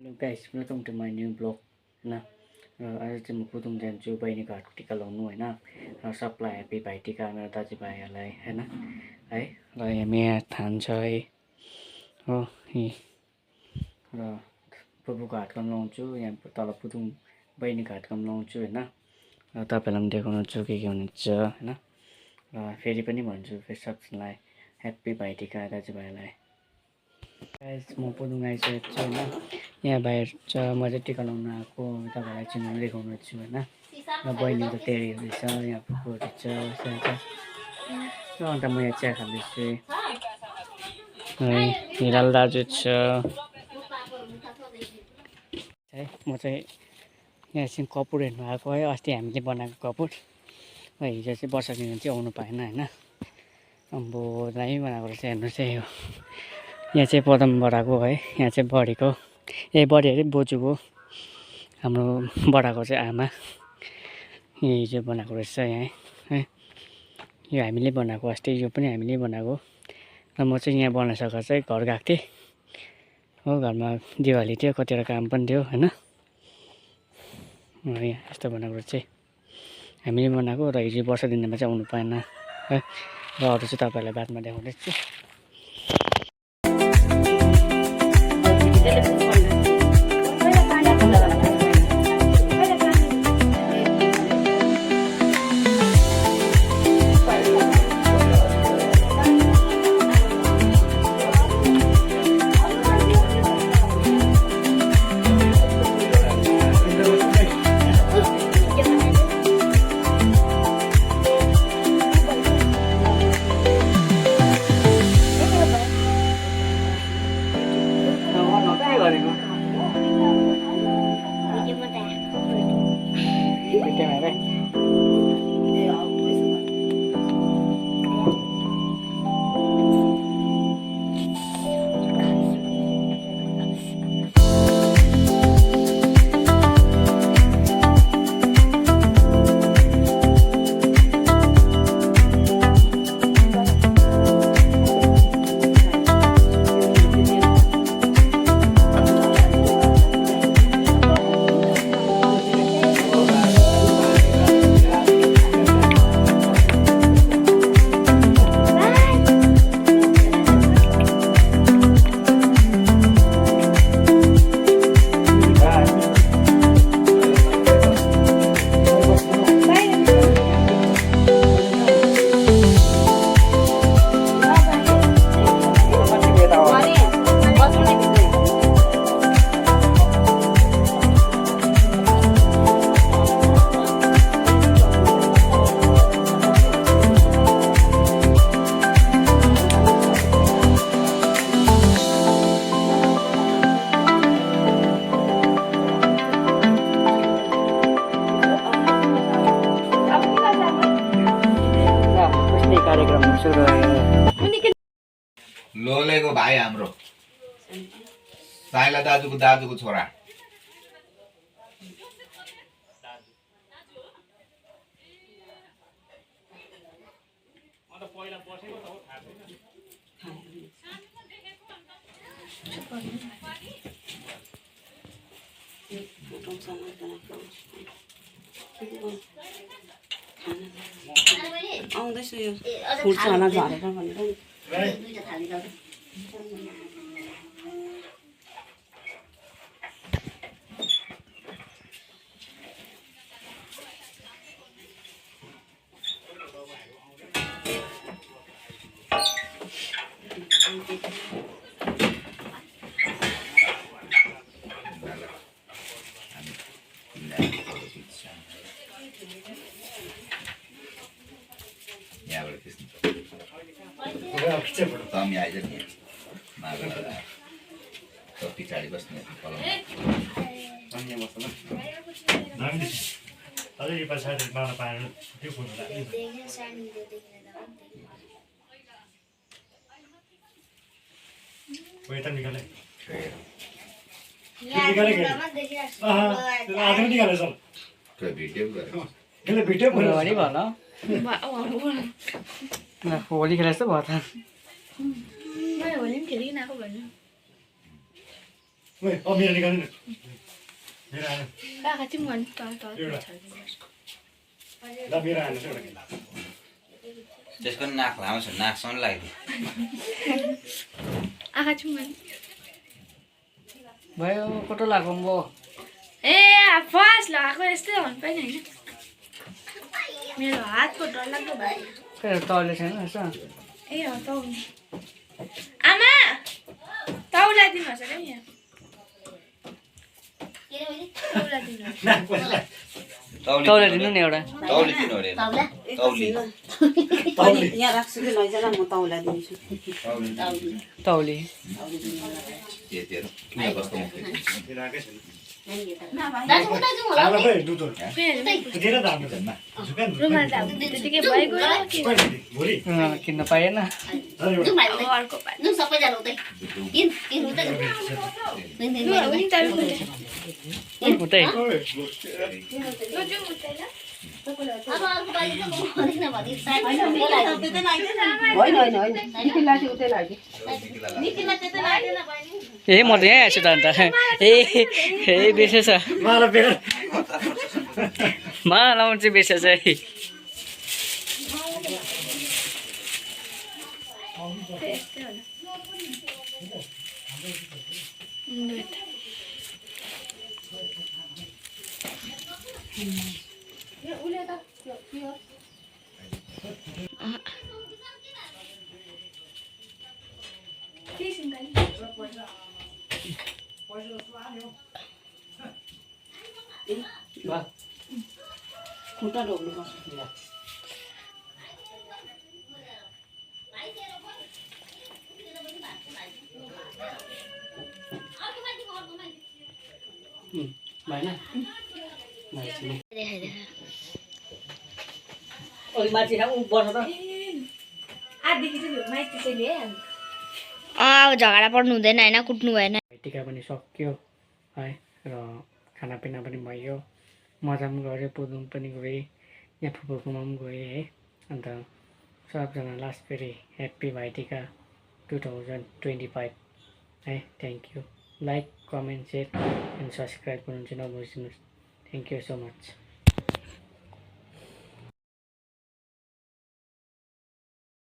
Hello guys, welcome to my new blog होइन। र आज चाहिँ म पुदुङ जान्छु बहिनीको हातको टिका लाउनु होइन। र सबलाई ह्याप्पी भाइटिका मेरो दाजुभाइहरूलाई होइन है। र यहाँ यहाँ थान छ है हो र फुपूको हातको लाउँछु, यहाँ तल पुदुङ बहिनीको हातको लाउँछु होइन। र तपाईँहरूलाई पनि देखाउनु छु के हुनुहुन्छ होइन। र फेरि पनि भन्छु फेरि सबलाई ह्याप्पी भाइटिका दाजुभाइहरूलाई। गाइस म पुदुङ आइसकेको छु होइन। यहाँ बाहिर छ, म चाहिँ टिका लाउन आएको, तपाईँलाई चिनाउनु देखाउनु छु होइन। र बहिनी त तेरीहरू छ, यहाँ फुपूहरू छ अन्त म यहाँ चिया खाँदैछु है। हिराल दाजु छ है। म चाहिँ यहाँ एकछिन कपुर हेर्नु आएको है, अस्ति हामीले बनाएको कपुर। र हिजो चाहिँ वर्षा दिन चाहिँ आउनु पाएन होइन। अब दामी बनाएको रहेछ हेर्नुहोस् है। यो यहाँ चाहिँ पदम बडाको है, यहाँ चाहिँ बढीको बढी अरे बोजूको, हाम्रो बडाको चाहिँ आमा। यो हिजो बनाएको रहेछ यहाँ है। यो हामीले बनाएको, अस्ति यो पनि हामीले बनाएको। र म चाहिँ यहाँ बनाइसकेर चाहिँ घर गएको थिएँ हो। घरमा दिवाली थियो, कतिवटा काम पनि थियो होइन। यहाँ यस्तो बनाएको चाहिँ हामीले बनाएको। र हिजो वर्षा दिनमा चाहिँ आउनु पाएन है। र अरू चाहिँ तपाईँहरूलाई बादमा देखाउँदैछु। कार्यक्रम सुरु लोलेको भाइ हाम्रो साइला दाजुको छोरा। आउँदैछु यो फुट्छ होला झरेर भनेर तमी आइज नि पछाडि बस्ने होली खेला जस्तो भयो त। काका चाहिँ मन त्यसको नि नाक लामो छ नाकसम्म लाग्यो आँखा चाहिँ मन भयो कस्तो लाग्यो म ए फर्स्ट लगाएको यस्तै हुनु पनि होइन मेरो हातको डरलाग्दो भयो फेरि तौले छैन यसो ए हो तौली आमा तौला दिनुहोस् अरे यहाँ तौला दिनुहोस् तौले दिनु नि एउटा तौली दिनु अरे तौली यहाँ राख्छु कि लैजा म तौला दिन्छु तौली तेरो किन कस्तो रुमाल त अब त्यतिकै भइगयो किन्न पाएन अर्को उतै ए म त यहाँ आएको छु त अन्त ए बिर्सेछ माला लाउनु चाहिँ बिर्सेछ है खुट्टा ढोक्नुपर्छ भएन माथि बस्छ त आजदेखि चाहिँ माइती चाहिँ ल्याइहाल्नु अब झगडा पर्नु हुँदैन होइन कुट्नु भएन टिका पनि सक्यो है र खानापिना पनि भयो मजा पनि गऱ्यो पुदुङ पनि गएँ यहाँ फुपूकोमा पनि गएँ है अन्त सबजना लास्ट फेरि ह्याप्पी भाइटिका 2025 है thank you like comment share and subscribe गर्नु चाहिँ नबिर्सिनुहोस् थ्याङ्क यू सो मच